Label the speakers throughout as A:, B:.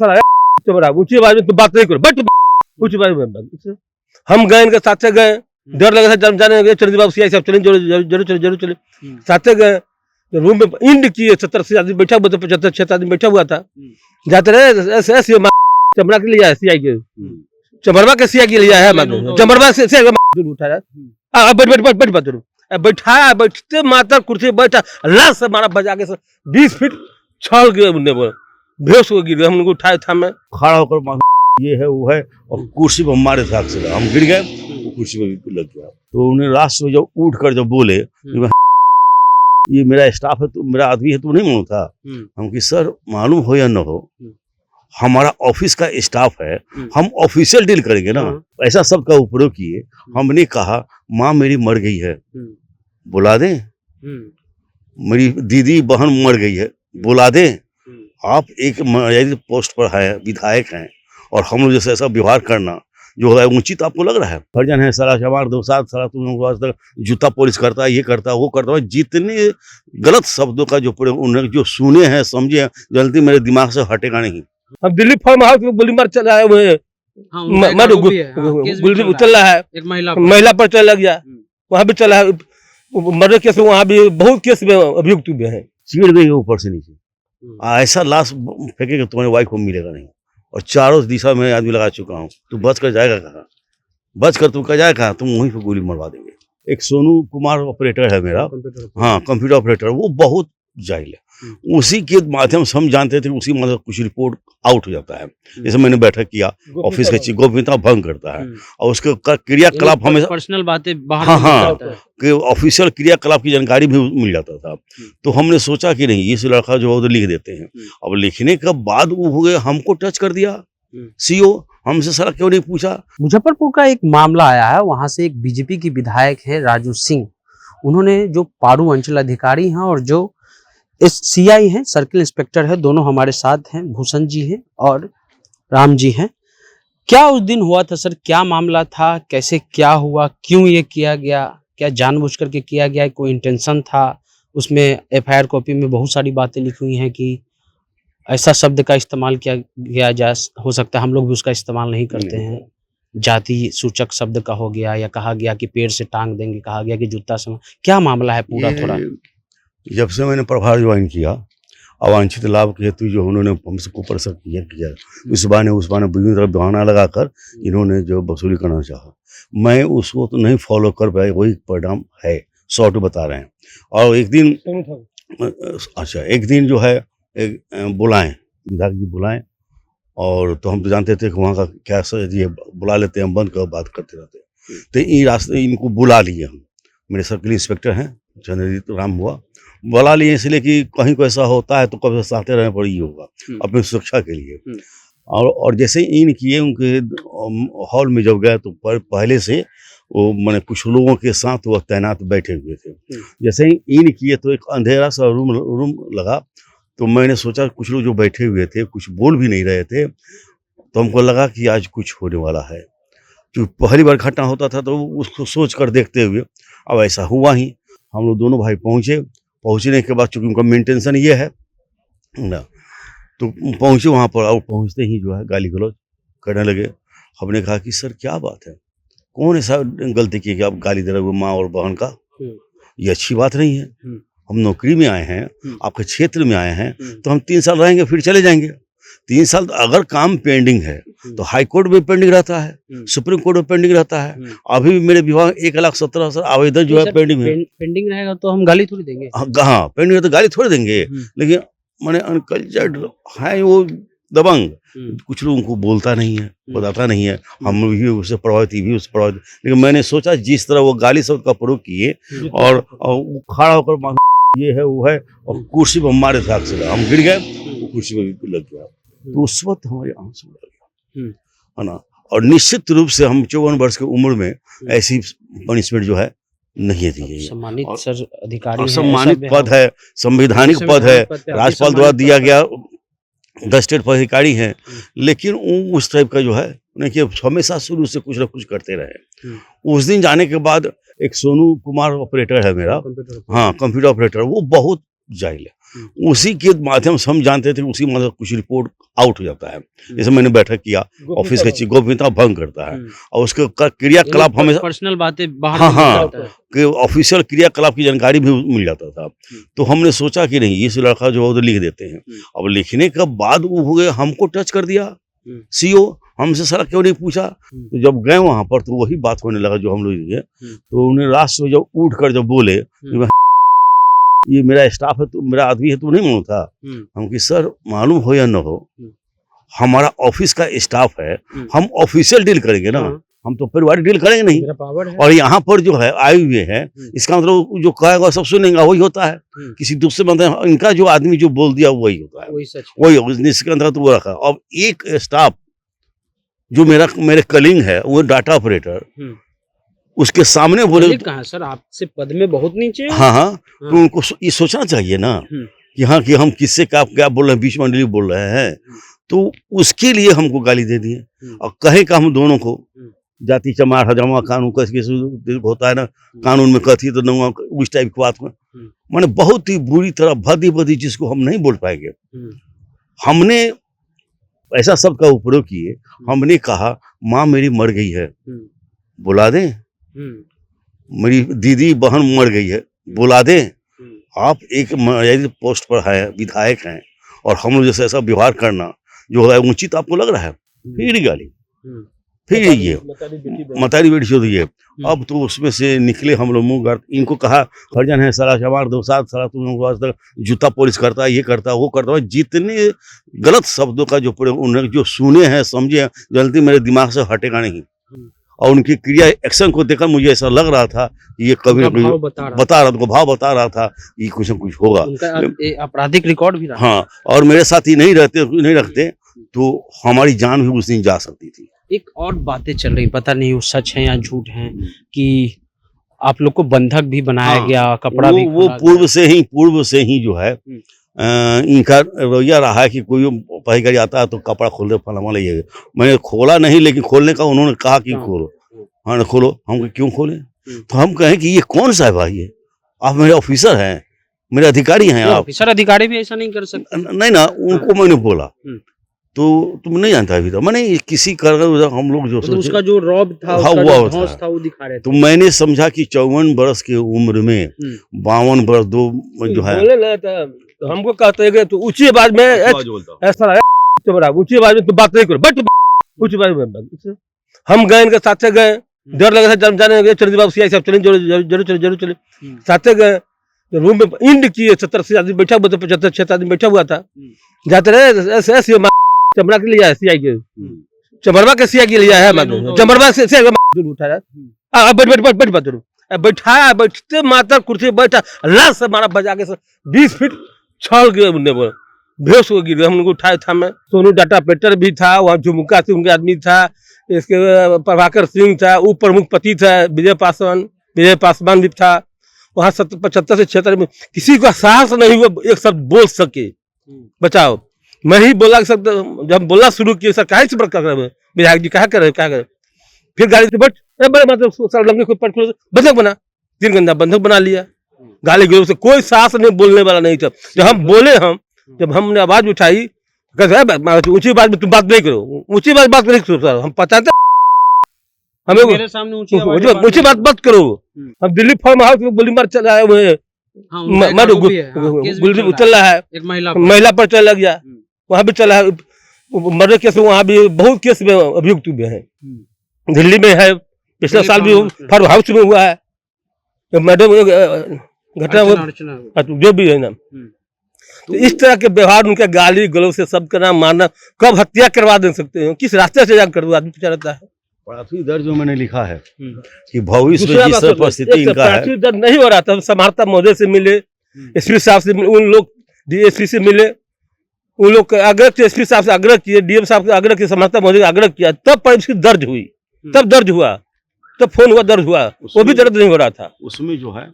A: साला चमड़ा ऊंची आवाज में तो बात नहीं करो, बट ऊंची आवाज में। हम गए इनके साथ से गए, डर लगा था जाने, चलिए बाबू सीआई साहब चलें, जरूर चले साथ से गए। तो रूम में इंड किए 70-80 आदमी बैठा हुआ था, 75-76 आदमी बैठा हुआ था। जाते रहे ऐसे ऐसे चमड़ा के लिया है सीआई के, चमड़वा के सीआई के लिया है, चमड़वा से उठाया, बैठाया, बैठते माता कुर्सी बैठा, लाश से मारा बजा के 20 फीट छल गए, बेहोश हो गिर गए। हम उनको उठाए था, मैं
B: खड़ा होकर ये है वो है, और कुर्सी पर हमारे साथ से हम गिर गए, वो कुर्सी पर लग गया। तो उन्हें रात में जब उठ कर जब बोले ये मेरा स्टाफ है, तो मेरा आदमी है, तो नहीं मालूम था। हम कि सर मालूम हो या न हो, हमारा ऑफिस का स्टाफ है, हम ऑफिशियल डील करेंगे ना, ऐसा सब का उपयोग किए। हमने कहा माँ मेरी मर गई है, बुला दें, मेरी दीदी बहन मर गई है, बुला दें। आप एक मर्यादित पोस्ट पर है, विधायक हैं, और हम लोग जैसे ऐसा व्यवहार करना जो है उचित आपको लग रहा है? फर्जन है सारा, हमारे दो साथ सारा तुम लोगों आज तक जूता पॉलिश करता है, ये करता है, वो करता है। जितने गलत शब्दों का जो प्रयोग उन्होंने जो सुने हैं, समझे हैं, जल्दी मेरे दिमाग से हटेगा नहीं।
A: अब दिल्ली फार्म हाउस में गोली मार चला है, गोली चल रहा है, एक महिला पर चल गया, वहाँ भी चला है मर्डर केस, वहाँ भी बहुत केस में अभियुक्त हुए हैं।
B: चीड़ गई ऊपर से नीचे, ऐसा लाश फेंकेगा तुम्हारी वाइफ को मिलेगा नहीं। और चारों दिशा में आदमी लगा चुका हूँ, तू बच कर जाएगा कहाँ? बच कर तुम जाएगा कहाँ? तुम वहीं पे गोली मरवा देंगे। एक सोनू कुमार ऑपरेटर है मेरा, हाँ कंप्यूटर ऑपरेटर, वो बहुत जाहिल है। उसी के माध्यम से हम जानते थे, उसी माध्यम कुछ रिपोर्ट आउट हो जाता है। जैसे मैंने बैठक किया, ऑफिस का गोपनीयता भंग करता है, और उसके क्रियाकलाप हमें पर्सनल बातें बाहर, हाँ कि ऑफिशियल क्रियाकलाप की जानकारी भी मिल जाता था। तो हमने सोचा कि नहीं, इस लड़का जो है लिख देते हैं। अब लिखने के बाद वो हो गए, हमको टच कर दिया सीओ, हमसे सारा क्यों नहीं पूछा।
C: मुजफ्फरपुर का एक मामला आया है, वहां से एक बीजेपी की विधायक है राजू सिंह, उन्होंने जो पारू अंचल अधिकारी हैं और जो सीआई हैं, सर्किल इंस्पेक्टर है, दोनों हमारे साथ हैं, भूषण जी हैं और राम जी हैं। क्या उस दिन हुआ था सर? क्या मामला था? कैसे क्या हुआ? क्यों ये किया गया? क्या जानबूझ करके किया गया? कोई इंटेंशन था? उसमें एफआईआर कॉपी में बहुत सारी बातें लिखी हुई हैं कि ऐसा शब्द का इस्तेमाल किया गया, जा हो सकता है हम लोग भी उसका इस्तेमाल नहीं करते हैं, जाति सूचक शब्द का हो गया, या कहा गया कि पेड़ से टांग देंगे, कहा गया कि जूता से। क्या मामला है पूरा? थोड़ा
B: जब से मैंने प्रभार ज्वाइन किया, अवांछित लाभ के हेतु जो उन्होंने हमसे ऊपर सब किया, उस बहाने विभिन्न तरह बहाना लगाकर इन्होंने जो वसूली करना चाहा, मैं उसको तो नहीं फॉलो कर पाया। वही परिणाम है, शॉर्ट बता रहे हैं। और एक दिन अच्छा, एक दिन जो है बुलाएं, विधायक जी बुलाएं, और तो हम तो जानते थे कि वहाँ का क्या ये बुला लेते हैं, हम बंद कर बात करते रहते हैं। तो ये रास्ते इनको बुला लिए हम, मेरे सर्किल इंस्पेक्टर हैं चंद्रजीत राम हुआ, बुला लिए इसलिए कि कहीं को ऐसा होता है तो कभी साथे रहने पर ही होगा अपनी सुरक्षा के लिए। और जैसे इन किए, उनके हॉल में जब गए तो पहले से वो मैंने कुछ लोगों के साथ वो तैनात बैठे हुए थे। जैसे ही इन किए तो एक अंधेरा सा रूम लगा, तो मैंने सोचा कुछ लोग जो बैठे हुए थे कुछ बोल भी नहीं रहे थे, तो हमको लगा कि आज कुछ होने वाला है। क्योंकि पहली बार घटना होता था तो उसको सोच कर देखते हुए, अब ऐसा हुआ ही। हम लोग दोनों भाई पहुँचने के बाद चूँकि उनका मेंटेंशन ये है ना, तो पहुँचे वहाँ पर, और पहुँचते ही जो है गाली गलौज करने लगे। हमने कहा कि सर क्या बात है, कौन ऐसा गलती की कि आप गाली दे रहे हो माँ और बहन का? ये अच्छी बात नहीं है। हम नौकरी में आए हैं, आपके क्षेत्र में आए हैं, तो हम 3 साल रहेंगे फिर चले जाएंगे। 3 साल अगर काम पेंडिंग है तो हाई कोर्ट में पेंडिंग रहता है, सुप्रीम कोर्ट में पेंडिंग रहता है। अभी भी मेरे विभाग 1,17,000 आवेदन जो है पेंडिंग है।
C: पेंडिंग रहेगा तो हम गाली थोड़ी देंगे।
B: हाँ पेंडिंग है तो गाली थोड़ी देंगे, लेकिन मैंने अनकल्चर्ड है वो दबंग, कुछ लोगों को बोलता नहीं है, बताता नहीं है। हम भी उससे प्रभावित, भी उससे प्रभावित। लेकिन मैंने सोचा जिस तरह वो गाली शब्द का प्रयोग किए, और खड़ा होकर ये है वो है, और कुर्सी पर हमारे साथ से हम गिर गए, वो कुर्सी पर लग गया। तो उस वक्त हमारे आंसू लग गया, है ना। और निश्चित रूप से हम 54 वर्ष की उम्र में ऐसी पनिशमेंट जो है नहीं दी गई।
C: सम्मानित सर अधिकारी,
B: सम्मानित पद है, संवैधानिक पद है, राज्यपाल द्वारा दिया गया 10 स्टेट पदाधिकारी हैं, लेकिन उस टाइप का जो है उन्हें हमेशा शुरू से कुछ ना कुछ करते रहे। उस दिन जाने के बाद एक सोनू कुमार ऑपरेटर है मेरा, हाँ कंप्यूटर ऑपरेटर, वो बहुत जाहिल है। उसी के माध्यम से हम जानते थे, उसी माध्यम से कुछ रिपोर्ट आउट हो जाता है। जैसे मैंने बैठक किया, ऑफिस का गोपनीयता भंग करता है और उसके क्रियाकलाप हमें
C: पर्सनल बातें बाहर
B: हाँ
C: नहीं
B: हाँ
C: जाता है।
B: कि ऑफिशियल क्रियाकलाप की जानकारी भी मिल जाता था। तो हमने सोचा कि नहीं, इस लड़का जो है तो लिख देते हैं। अब लिखने के बाद वो हो गए, हमको टच कर दिया सीओ, हमसे सारा क्यों नहीं पूछा। तो जब गए वहां पर तो वही बात होने लगा जो हम लोग गए। तो उन्हें रात में जब उठ कर जब बोले ये मेरा स्टाफ है, तो मेरा आदमी है, तो नहीं मालूम था। हम कि सर मालूम हो या न हो, हमारा ऑफिस का स्टाफ है, हम ऑफिशियल डील करेंगे ना, हम तो पारिवारिक डील करेंगे नहीं।
C: पावर है।
B: और यहाँ पर जो है आए हुए हैं, इसका मतलब जो कहेगा सब सुनेगा, वही होता है। किसी दूसरे बंदे, इनका जो आदमी जो बोल दिया वही होता है,
C: वही सच है।
B: वही इसके अंदर तो वो रखा। अब एक स्टाफ जो मेरे कलिंग है, वो डाटा ऑपरेटर, उसके सामने बोले
C: कलीग कहाँ सर, आपसे पद में बहुत नीचे है।
B: हाँ, तो उनको ये सोचना चाहिए ना कि हाँ कि हम किससे क्या बोल रहे हैं, बीच मंडली बोल रहे हैं। तो उसके लिए हमको गाली दे दिए और कहे का हम दोनों को जाति चमार हजामा कानून कैसे होता है ना, कानून में कथित तो नौवा, उस टाइप की बात में मैंने बहुत ही बुरी तरह भदी भदी जिसको हम नहीं बोल पाएंगे। हमने ऐसा सब का उपयोग किए। हमने कहा माँ मेरी मर गई है, बुला दें, मेरी दीदी बहन मर गई है, बुला दें। आप एक मर्यादित पोस्ट पर है, विधायक हैं, और हम लोग जैसे ऐसा व्यवहार करना जो है उचित आपको लग रहा है? फिर गाली, फिर ये मतारी बेटी चौधरी है। अब तो उसमें से निकले हम लोग मुंह, इनको कहा हरिजन है सारा हमारे दो साथ, सारा तुम लोग आज तक जूता पॉलिश करता है, ये करता है, वो करता है। जितने गलत शब्दों का जो प्रयोग उन्होंने जो सुने हैं, समझे हैं, जल्दी मेरे दिमाग से हटेगा नहीं। और उनकी क्रिया एक्शन को देखकर मुझे ऐसा लग रहा था कि ये कभी भाव बता रहा था कि कुछ न कुछ होगा।
C: आपराधिक रिकॉर्ड भी रहा।
B: हाँ, और मेरे साथ ही नहीं रखते तो हमारी जान भी उस दिन जा सकती थी।
C: एक और बातें चल रही, पता नहीं वो सच है या झूठ है, कि आप लोग को बंधक भी बनाया गया, कपड़ा भी
B: वो पूर्व से ही जो है इनका रवैया रहा है कि कोई पहले आता है तो कपड़ा खोल दे, फलाना ले। मैंने खोला नहीं, लेकिन खोलने का उन्होंने कहा कि खोलो। हाँ खोलो, हम क्यों खोले? तो हम कहें कि ये कौन सा है भाई, ये आप मेरे ऑफिसर हैं, मेरे अधिकारी हैं। आप
C: ऑफिसर अधिकारी भी ऐसा नहीं कर सकते।
B: नहीं ना, उनको मैंने बोला तो तुम नहीं जानता अभी तक, मैंने किसी कर हम लोग जो
C: तो उसका जो रॉब था,
B: हाँ,
C: था वो दिखा रहे थे।
B: तो मैंने समझा कि 54 वर्ष की उम्र में 52 वर्ष दो जो है,
A: तो हमको कहते हैं कि तो ऊंची आवाज में ऐसा ऊंची आवाज में तो बात नहीं करो, बट ऊंची आवाज में। हम गए, इनके साथ गए, डर लगा था जाने, चलिए बाबू सीआई साहब चलें, जरूर चले। साथ गए, रूम में इंड किए, 70-80 आदमी बैठा हुआ था, 75-76 आदमी बैठा हुआ था। जाते रहे ऐसे चमड़ा के लिया है, सीआई के चमरवा के सीआई के लिया है, चमरवा से उठाया, बैठाया, बैठते माता कुर्सी बैठा, अल्लाह से मारा बजा के 20 फीट छल गए, बेहोश हो गिर गए। हम उनको उठाए था, मैं सोनू डाटा ऑपरेटर भी था, वहाँ झुमुका सिंह का आदमी था, इसके प्रभाकर सिंह था, उप प्रमुख पति था विजय पासवान भी था। वहाँ 75 से 76 में किसी का साहस नहीं हुआ एक शब्द बोल सके, बचाओ। मैं ही बोला शब्द, जब बोलना शुरू किया, सर काहे से विधायक जी क्या कर रहे, फिर गाड़ी से बैठ बंधक बना, 3 घंटा बंधक बना लिया। गाली गलौज से कोई साहस नहीं, बोलने वाला नहीं था। जब हम बोले, जब हमने आवाज उठाई, ऊंची आवाज में तुम बात नहीं करो, ऊंची आवाज बात नहीं करो सर, हम पता था हमें
C: मेरे सामने
A: ऊंची बात मत करो। हम दिल्ली फार्म हाउस में गोली मार चला है, गोली चल रहा है, एक महिला पर चला गया, वहां भी चला है मर्डर केस में, वहां भी बहुत केस में अभियुक्त हुए हैं। दिल्ली में है, पिछले साल भी फार्म हाउस में हुआ है, मैडम घटना जो भी है ना। तो इस तरह के व्यवहार, उनके गाली गलौज से सब करना, मारना, कब हत्या करवा दे सकते हैं, किस रास्ते से जाकर आदमी पूछा रहता है।
B: प्राथमिक दर्ज जो मैंने लिखा है कि भविष्य में जिस परिस्थिति इनका है,
A: प्राथमिक दर्ज नहीं हो रहा था। समाहर्ता महोदय से मिले, एसपी साहब से, उन लोग डीएसपी से मिले, उन लोग आग्रह किए, एसपी साहब से आग्रह किए, डीएम साहब से आग्रह किए, समाहर्ता महोदय का आग्रह किया, तब पर इसकी दर्ज हुई, तब दर्ज हुआ, तब फोन हुआ, दर्ज हुआ, वो भी दर्ज नहीं हो रहा था।
B: उसमें जो है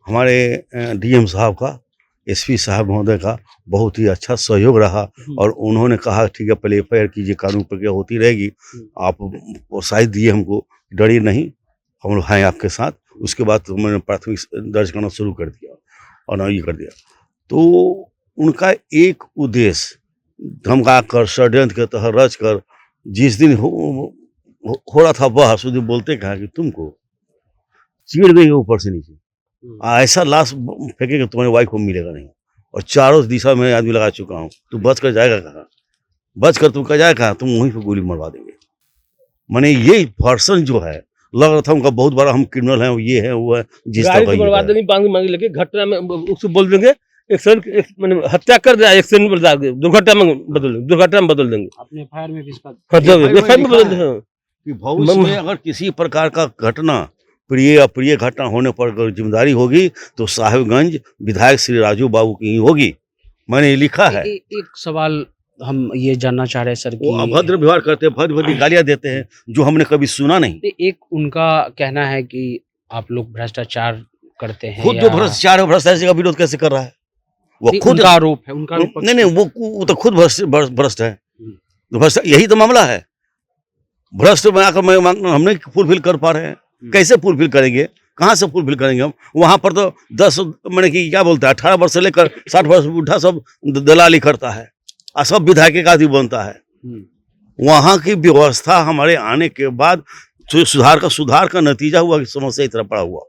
B: हमारे डीएम साहब का, एसपी साहब महोदय का बहुत ही अच्छा सहयोग रहा, और उन्होंने कहा ठीक है पहले एफआईआर कीजिए, कानून प्रक्रिया होती रहेगी, आप प्रोत्साहित दिए हमको, डरिए नहीं, हम लोग हैं आपके साथ। उसके बाद तो मैंने प्राथमिक दर्ज करना शुरू कर दिया और ये कर दिया। तो उनका एक उद्देश्य धमका कर षड्यंत्र के तहत रच कर जिस दिन हो रहा था बहस, उस दिन बोलते कहा कि तुमको चीड़ गई ऊपर से नीचे, ऐसा लाश फेंकेगा तुम्हारी वाइफ को मिलेगा नहीं, और चारों दिशा में आदमी लगा चुका हूँ, तू बच कर जाएगा कहाँ, बच कर तुम जाएगा कहाँ, तुम वहीं पे गोली मरवा देंगे। मैंने ये पर्सन जो है लग रहा था उनका बहुत बड़ा हम क्रिमिनल हैं, ये है वो है, जिस
A: गाड़ी
B: तरह
A: को
B: का
A: बर्बाद
B: ये है।
A: नहीं, बांध मांग लेके घटना में उसको बोल देंगे एक्सीडेंट, मैंने हत्या कर दिया, एक्सीडेंट में बदल देंगे, दुर्घटना में बदल देंगे,
C: अपने एफआईआर में भी इसका
A: FIR में बदल देंगे।
B: कि भविष्य में अगर किसी प्रकार का घटना प्रिय अप्रिय घटना होने पर अगर जिम्मेदारी होगी तो साहिबगंज विधायक श्री राजू बाबू की ही होगी। मैंने ये लिखा है।
C: एक सवाल हम ये जानना चाह रहे हैं सर
B: वो
C: कि
B: अभद्र व्यवहार करते हैं, भद्र भद्र गालियां देते हैं जो हमने कभी सुना नहीं।
C: एक उनका कहना है कि आप लोग भ्रष्टाचार करते हैं,
B: खुद जो भ्रष्टाचार है, भ्रष्टाचार का विरोध कैसे कर रहा है वो
C: नहीं,
B: खुद?
C: उनका आरोप है, उनका विपक्ष
B: नहीं वो तो खुद भ्रष्ट है। तो भ्रष्ट यही तो मामला है। भ्रष्ट में आकर हम नहीं फुलफिल कर पा रहे हैं, कैसे फुलफिल करेंगे, कहाँ से फुलफिल करेंगे हम? वहां पर तो 10 मैंने कि क्या बोलता है 18 वर्ष से लेकर 60 वर्ष बुढ़ा सब दलाली करता है और सब विधायक का आदमी बनता है। वहां की व्यवस्था हमारे आने के बाद सुधार का नतीजा हुआ कि समस्या इतना पड़ा हुआ,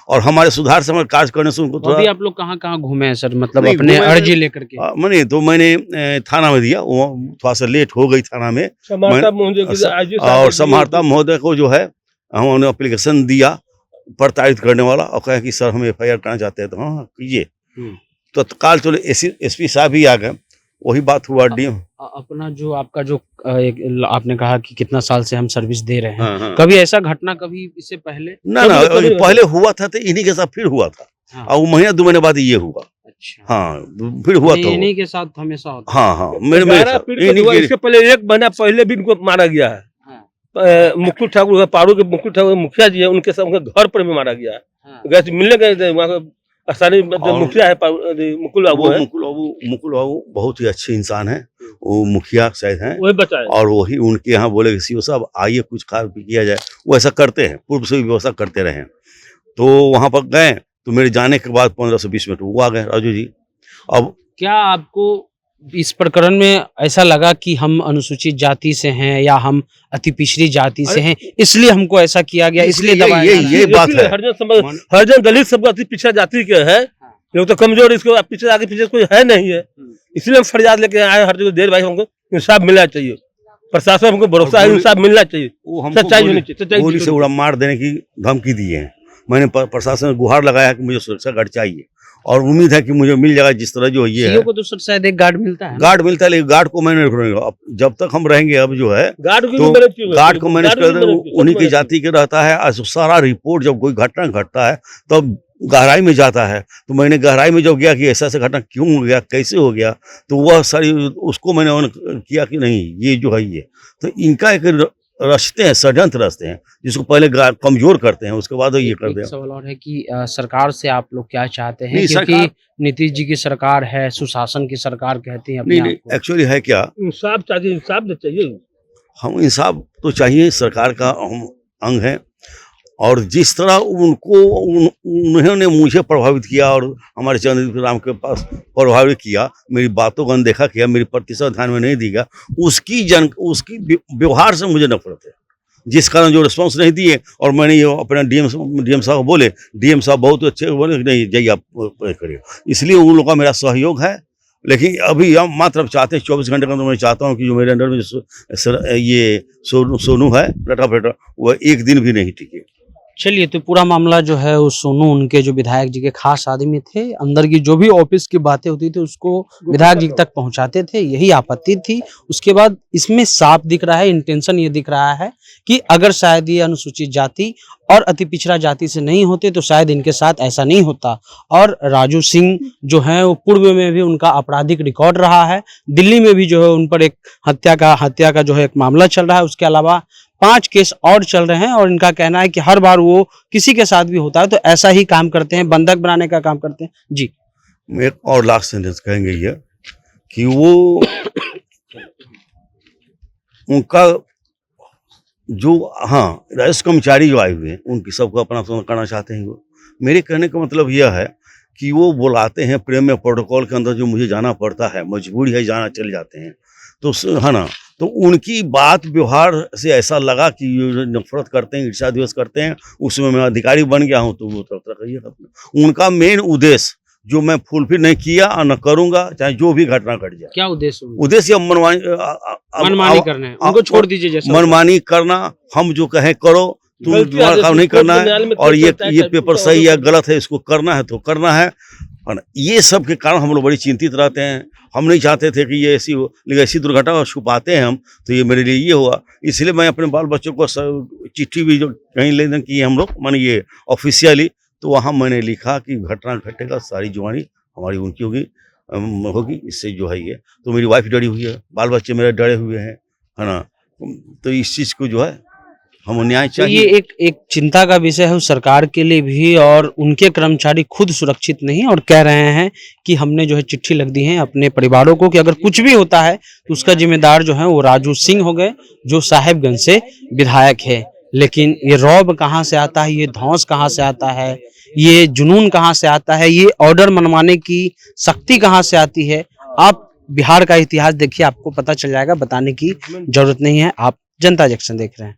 B: और हमारे सुधार से हमारे कार्य करने से उनको
C: तो अभी आप लोग कहाँ घूमे हैं सर, मतलब
B: नहीं,
C: अपने
B: घूमे
C: अर्जी लेकर के?
B: मैंने थाना में दिया, वो थोड़ा सा लेट हो गई थाना में, और समाहर्ता महोदय को जो है हमने एप्लीकेशन दिया प्रताड़ित करने वाला, और कहा कि सर हम FIR करना चाहते हैं। तो हाँ कीजिए। तो तत्काल चलो SP साहब भी आ गए, वही बात हुआ।
C: अपना जो आपका जो आपने कहा कि कितना साल से हम सर्विस दे रहे हैं,
B: हाँ।
C: कभी ऐसा घटना कभी इससे पहले?
B: ना पहले हुआ था तो इन्हीं के साथ फिर हुआ था।
C: हाँ।
B: और महीना 2 महीने बाद ये हुआ।
C: अच्छा।
B: हाँ फिर हुआ था।
C: इन्हीं के साथ हमेशा होता है।
B: हाँ
A: इसके पहले 1 महीना पहले भी इनको मारा गया है। मुकुल ठाकुर पारू के मुकुल ठाकुर मुखिया जी है, उनके साथ उनके घर पर भी मारा गया है। गए मिलने गए थे वहाँ स्थानीय मुखिया है मुकुल बाबू है।
B: मुकुल बाबू बहुत ही अच्छे इंसान है, वो मुखिया शायद हैं,
A: वही बताए, और
B: वही उनके यहाँ बोले कि सीओ साहब आइए कुछ खा पी किया जाए, वो ऐसा करते हैं, पूर्व से भी व्यवस्था करते रहे हैं। तो वहाँ पर गए तो मेरे जाने के बाद 15 से 20 मिनट वो आ गए राजू जी। अब
C: क्या आपको इस प्रकरण में ऐसा लगा कि हम अनुसूचित जाति से हैं या हम अति पिछड़ी जाति से हैं, इसलिए हमको ऐसा किया गया, इसलिए
B: ये बात है?
A: हरिजन दलित सब अति पिछड़ा जाति के है, लोग तो कमजोर, इसको पीछे आगे पीछे कोई है नहीं है, इसलिए हम फरियाद लेके आए हर जगह। देर भाई हमको इंसाफ मिलना चाहिए, प्रशासन हमको भरोसा है इंसाफ मिलना चाहिए, सच्चाई होनी चाहिए।
B: गोली से उड़ा मार देने की धमकी दी है। मैंने प्रशासन में गुहार लगाया कि मुझे सुरक्षा गार्ड चाहिए, और उम्मीद है कि मुझे मिल जाएगा जिस तरह जो ये है।
C: को तो सर शायद एक गार्ड मिलता है,
B: गार्ड मिलता है, लेकिन गार्ड को मैंने अब जब तक हम रहेंगे अब जो है
A: गार्ड
B: को मैनेज कर उन्हीं की जाति के रहता है। सारा रिपोर्ट जब कोई घटना घटता है तब गहराई में जाता है, तो मैंने गहराई में जब गया कि ऐसा घटना क्यों हो गया, कैसे हो गया, तो वह सारी उसको मैंने किया कि नहीं ये जो है ये तो इनका एक रचते हैं, षड्यंत्र रचते हैं, जिसको पहले कमजोर करते हैं, उसके बाद ये करते हैं।
C: सवाल और है कि सरकार से आप लोग क्या चाहते हैं, क्योंकि नीतीश जी की सरकार है, सुशासन की सरकार कहते हैं अपने
B: नहीं एक्चुअली है क्या,
A: इंसाफ चाहिए, इंसाफ चाहिए।
B: हम इंसाफ तो चाहिए, सरकार का हम अंग है, और जिस तरह उन्होंने मुझे प्रभावित किया और हमारे चंद्रदीप राम के पास प्रभावित किया, मेरी बातों का अनदेखा किया, मेरी प्रतिशत ध्यान में नहीं दिया, उसकी व्यवहार से मुझे नफरत है, जिस कारण जो रिस्पांस नहीं दिए। और मैंने ये अपना डीएम साहब बोले, डीएम साहब बहुत अच्छे बोले नहीं जाइए आप करिए, इसलिए उन लोगों का मेरा सहयोग है। लेकिन अभी हम मात्र चाहते हैं 24 घंटे का, तो मैं चाहता हूँ कि जो मेरे अंडर में ये सोनू है लटा वो 1 दिन भी नहीं टिके।
C: चलिए, तो पूरा मामला जो है वो सोनू उनके जो विधायक जी के खास आदमी थे, अंदर की जो भी ऑफिस की बातें होती थी उसको विधायक जी तक पहुंचाते थे, यही आपत्ति थी। उसके बाद इसमें साफ दिख रहा है, इंटेंशन ये दिख रहा है कि अगर शायद ये अनुसूचित जाति और अति पिछड़ा जाति से नहीं होते तो शायद इनके साथ ऐसा नहीं होता। और राजू सिंह जो है वो पूर्व में भी उनका आपराधिक रिकॉर्ड रहा है, दिल्ली में भी जो है उन पर एक हत्या का जो है एक मामला चल रहा है, उसके अलावा 5 केस और चल रहे हैं। और इनका कहना है कि हर बार वो किसी के साथ भी होता है तो ऐसा ही काम करते हैं, बंधक बनाने का काम करते हैं। जी
B: एक और लास्ट सेंटेंस कहेंगे ये कि वो उनका जो राजस्व कर्मचारी जो आए हुए हैं उनकी सबको अपना करना चाहते हैं। वो मेरे कहने का मतलब यह है कि वो बुलाते हैं प्रेम में प्रोटोकॉल के अंदर, जो मुझे जाना पड़ता है, मजबूरी है जाना, चले जाते हैं। तो है ना, तो उनकी बात व्यवहार से ऐसा लगा कि ये नफरत करते हैं, ईर्ष्या द्वेष करते हैं। उसमें मैं अधिकारी बन गया हूँ, तो वो तो उनका मेन उद्देश्य जो मैं फुलफिल नहीं किया और न करूंगा, चाहे जो भी घटना घट जाए।
C: क्या उद्देश्य?
B: उद्देश्य
C: मनमानी करना है, उनको छोड़ दीजिए। जैसा
B: मनमानी करना, हम जो कहें करो, तुम तुम्हारा काम नहीं करना है, और ये पेपर सही है गलत है, इसको करना है तो करना है। और ये सब के कारण हम लोग बड़ी चिंतित रहते हैं। हम नहीं चाहते थे कि ये ऐसी हो, लेकिन ऐसी दुर्घटना छुपाते हैं हम, तो ये मेरे लिए ये हुआ। इसलिए मैं अपने बाल बच्चों को चिट्ठी भी जो कहीं लेन की हम लोग, माने ये ऑफिशियली, तो वहाँ मैंने लिखा कि घटना घटेगा, सारी जुबानी हमारी उनकी होगी, इससे जो है ये, तो मेरी वाइफ डरी हुई है, बाल बच्चे मेरे डरे हुए हैं, है ना। तो इस चीज़ को जो है हम न्याय
C: तो
B: चाहिए।
C: ये एक चिंता का विषय है सरकार के लिए भी, और उनके कर्मचारी खुद सुरक्षित नहीं, और कह रहे हैं कि हमने जो है चिट्ठी लिख दी है अपने परिवारों को कि अगर कुछ भी होता है तो उसका जिम्मेदार जो है वो राजू सिंह हो गए, जो साहेबगंज से विधायक है। लेकिन ये रौब कहाँ से आता है, ये धौंस कहाँ से आता है, ये जुनून कहाँ से आता है, ये ऑर्डर मनवाने की शक्ति कहाँ से आती है? आप बिहार का इतिहास देखिए, आपको पता चल जाएगा, बताने की जरूरत नहीं है। आप जनता जंक्शन देख रहे हैं।